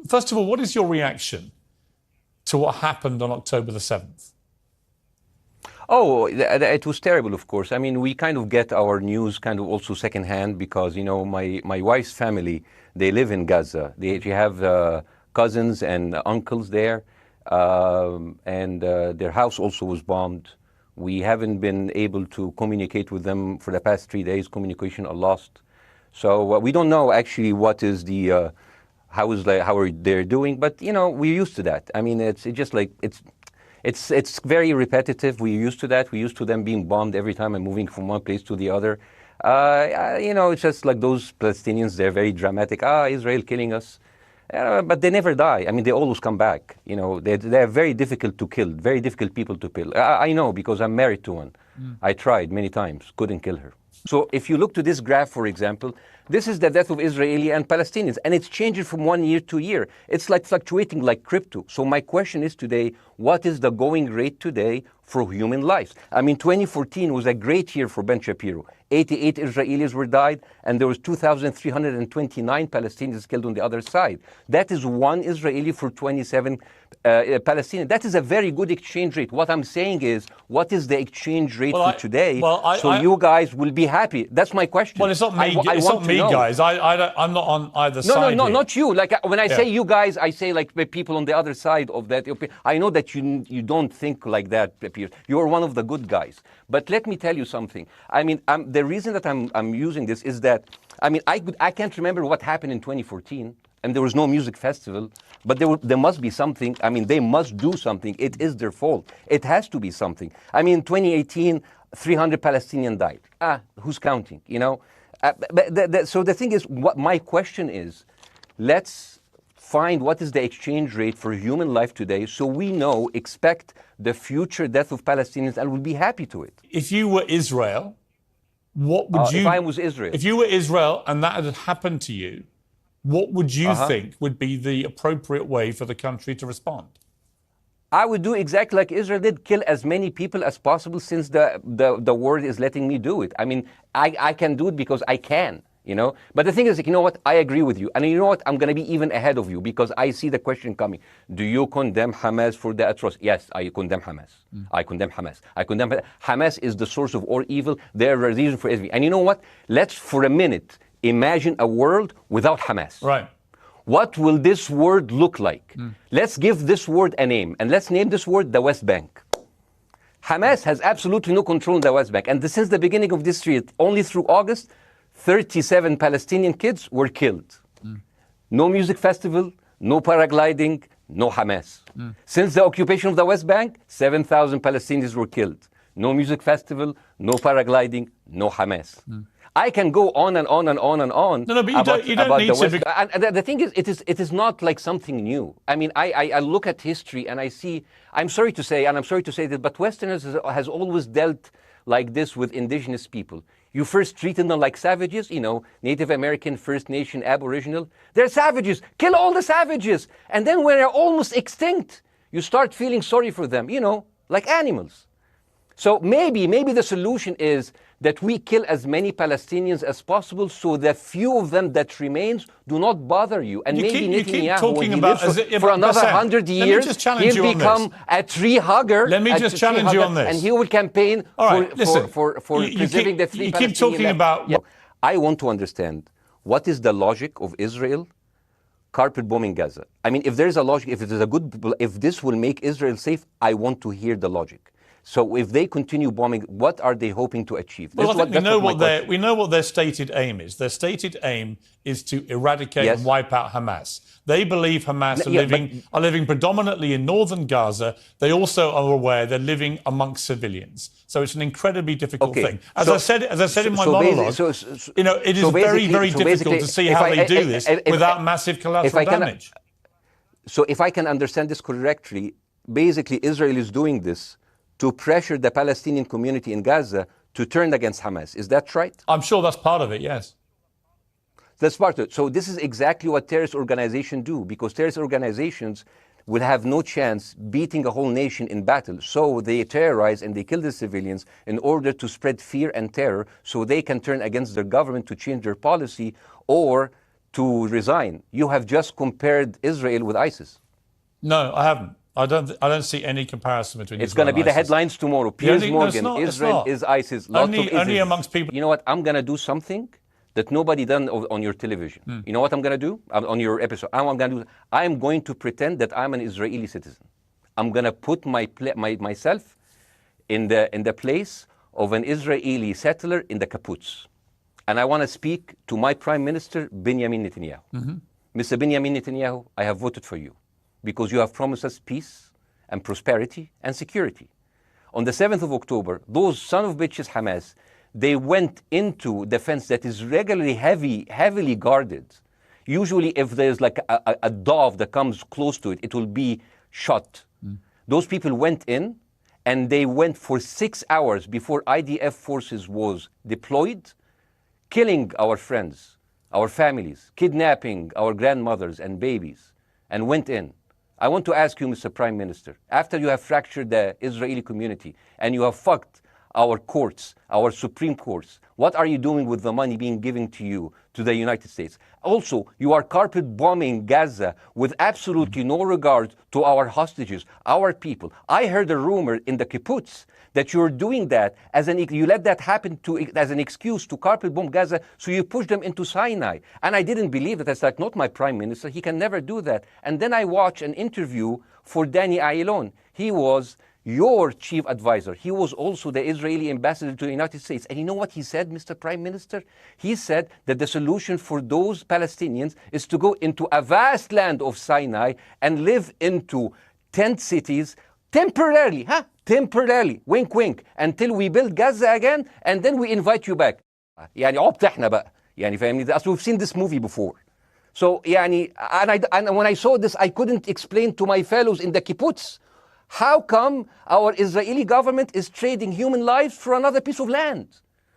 first of all, what is your reaction to what happened on October the 7th? Oh, it was terrible, of course. I mean, we kind of get our news kind of also secondhand because, you know, my wife's family, they live in Gaza. They have cousins and uncles there, and their house also was bombed. We haven't been able to communicate with them for the past 3 days. Communication are lost. So we don't know actually what is the, how are they doing, but, you know, we're used to that. I mean, it's just like, it's very repetitive. We're used to that. We're used to them being bombed every time I'm moving from one place to the other. You know, it's just like those Palestinians, they're very dramatic. Israel killing us. But they never die. I mean, they always come back. You know, they're very difficult to kill, very difficult people to kill. I know because I'm married to one. I tried many times, couldn't kill her. So if you look to this graph, for example, this is the death of Israeli and Palestinians, and it's changing from 1 year to year. It's like fluctuating like crypto. So my question is today, what is the going rate today for human lives? I mean, 2014 was a great year for Ben Shapiro. 88 Israelis were died, and there was 2,329 Palestinians killed on the other side. That is one Israeli for 27 Palestinians. That is a very good exchange rate. What I'm saying is, what is the exchange rate for today? You guys will be happy. That's my question. Well, it's not me. It's not me, guys. I'm not on either side. No, not you. Like when I say you guys, I say like the people on the other side of that. I know that you don't think like that, Piers. You're one of the good guys. But let me tell you something. I mean, the reason that I'm using this is that, I mean, I can't remember what happened in 2014, and there was no music festival, but there must be something. I mean, they must do something. It is their fault. It has to be something. I mean, 2018, 300 Palestinians died. Who's counting, you know? So the thing is, what my question is, let's find what is the exchange rate for human life today so we know, expect the future death of Palestinians and we'll be happy to it. If you were Israel, what would you... If I was Israel. If you were Israel and that had happened to you, what would you think would be the appropriate way for the country to respond? I would do exactly like Israel did, kill as many people as possible since the world is letting me do it. I mean, I can do it because I can, you know. But the thing is, you know what, I agree with you. And you know what, I'm going to be even ahead of you because I see the question coming. Do you condemn Hamas for the atrocity? Yes, I condemn Hamas. I condemn Hamas. Hamas is the source of all evil. They're a reason for everything. And you know what, let's for a minute imagine a world without Hamas. Right. What will this word look like? Let's give this word a name, and let's name this word the West Bank. Hamas has absolutely no control in the West Bank, and since the beginning of this year, only through August, 37 Palestinian kids were killed. No music festival, no paragliding, no Hamas. Since the occupation of the West Bank, 7,000 Palestinians were killed. No music festival, no paragliding, no Hamas. I can go on and on and on and on. No, but you don't need to. And the thing is, it is not like something new. I mean, I look at history and I see, I'm sorry to say, and I'm sorry to say this, but Westerners has always dealt like this with indigenous people. You first treated them like savages, you know, Native American, First Nation, Aboriginal. They're savages. Kill all the savages. And then when they're almost extinct, you start feeling sorry for them, you know, like animals. So maybe the solution is that we kill as many Palestinians as possible so the few of them that remains do not bother you. And maybe Netanyahu, when he lives for another 100 years, he'll become a tree hugger. Let me just challenge you on this. And he will campaign for preserving the three Palestinians. You keep talking about... Yeah. I want to understand, what is the logic of Israel carpet bombing Gaza? I mean, if there's a logic, if this will make Israel safe, I want to hear the logic. So if they continue bombing, what are they hoping to achieve? Well, I think we know what their stated aim is. Their stated aim is to eradicate and wipe out Hamas. They believe Hamas are living predominantly in northern Gaza. They also are aware they're living amongst civilians. So it's an incredibly difficult thing. As I said in my monologue, you know, it is very, very difficult to see how they do this without massive collateral damage. So if I can understand this correctly, basically Israel is doing this to pressure the Palestinian community in Gaza to turn against Hamas. Is that right? I'm sure that's part of it, yes. That's part of it. So this is exactly what terrorist organizations do, because terrorist organizations will have no chance beating a whole nation in battle. So they terrorize and they kill the civilians in order to spread fear and terror so they can turn against their government to change their policy or to resign. You have just compared Israel with ISIS. No, I haven't. I don't see any comparison between It's Israel going to be and the ISIS. headlines tomorrow. Piers Morgan, no, Israel is ISIS. Only amongst people. You know what? I'm going to do something that nobody done on your television. You know what I'm going to do on your episode? I'm going to pretend that I'm an Israeli citizen. I'm going to put myself in the place of an Israeli settler in the kibbutz. And I want to speak to my Prime Minister, Benjamin Netanyahu. Mr. Benjamin Netanyahu, I have voted for you because you have promised us peace and prosperity and security. On the 7th of October, those son of bitches Hamas, they went into the fence that is regularly heavily guarded. Usually if there's like a dove that comes close to it, it will be shot. Those people went in and they went for 6 hours before IDF forces was deployed, killing our friends, our families, kidnapping our grandmothers and babies, and went in. I want to ask you, Mr. Prime Minister, after you have fractured the Israeli community and you have fucked our courts, our Supreme Courts, what are you doing with the money being given to you, to the United States? Also, you are carpet bombing Gaza with absolutely no regard to our hostages, our people. I heard a rumor in the kibbutz that you're doing that you let that happen as an excuse to carpet bomb Gaza, so you push them into Sinai. And I didn't believe it. It's like, not my prime minister. He can never do that. And then I watched an interview for Danny Ayalon. He was your chief advisor. He was also the Israeli ambassador to the United States. And you know what he said, Mr. Prime Minister? He said that the solution for those Palestinians is to go into a vast land of Sinai and live into tent cities temporarily, temporarily, wink wink, until we build Gaza again, and then we invite you back. يعني عبط احنا بقى. يعني فاهمني؟ As we've seen this movie before. So يعني, and when I saw this, I couldn't explain to my fellows in the kibbutz, how come our Israeli government is trading human lives for another piece of land?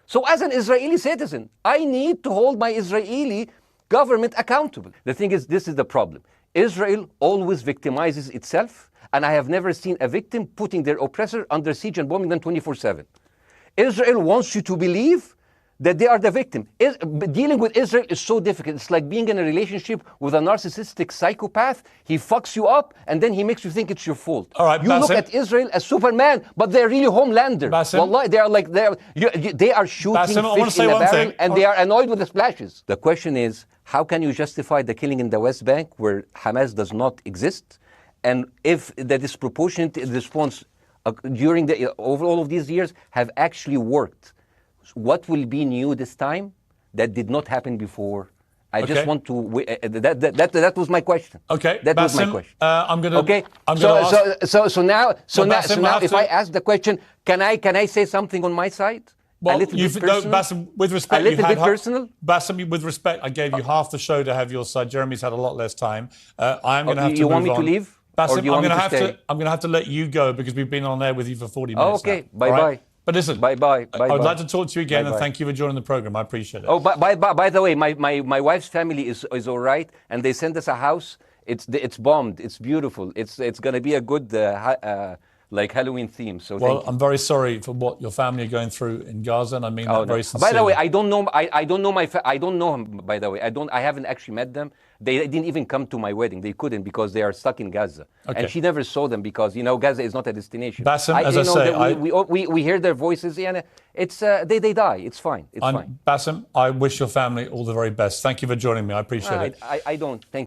So as an Israeli citizen, I need to hold my Israeli government accountable. The thing is, this is the problem. Israel always victimizes itself, and I have never seen a victim putting their oppressor under siege and bombing them 24/7. Israel wants you to believe that they are the victim. Dealing with Israel is so difficult. It's like being in a relationship with a narcissistic psychopath. He fucks you up, and then he makes you think it's your fault. All right, you Bassem, look at Israel as Superman, but they're really Homelander. Wallahi, they are shooting Bassem, fish in a barrel, and they are annoyed with the splashes. The question is, how can you justify the killing in the West Bank where Hamas does not exist? And if the disproportionate response during over all of these years have actually worked, what will be new this time that did not happen before? I just want to. That was my question. Okay, that Bassem, was my question. I'm gonna. Okay. So now, if I ask the question, can I say something on my side? Well, a little bit personal? Bassem, with respect, a little bit personal. Bassem, with respect, I gave you half the show to have your side. Jeremy's had a lot less time. I'm going to have to. You want move me on. to leave? Bassem, I'm going to have to let you go because we've been on air with you for 40 minutes. Okay. Now. Bye bye. Right? But listen, bye bye. I would like to talk to you again, and thank you for joining the program. I appreciate it. Oh, by the way, my wife's family is all right, and they sent us a house. It's bombed. It's beautiful. It's going to be a good like Halloween theme. So I'm very sorry for what your family are going through in Gaza, and I mean that very sincerely. By the way, I don't know. I don't know I don't know him. By the way, I haven't actually met them. They didn't even come to my wedding. They couldn't because they are stuck in Gaza. Okay. And she never saw them because Gaza is not a destination. Bassem, as I say, we hear their voices. And it's they die. It's fine. It's fine. Bassem, I wish your family all the very best. Thank you for joining me. I appreciate it. I don't. Thank you.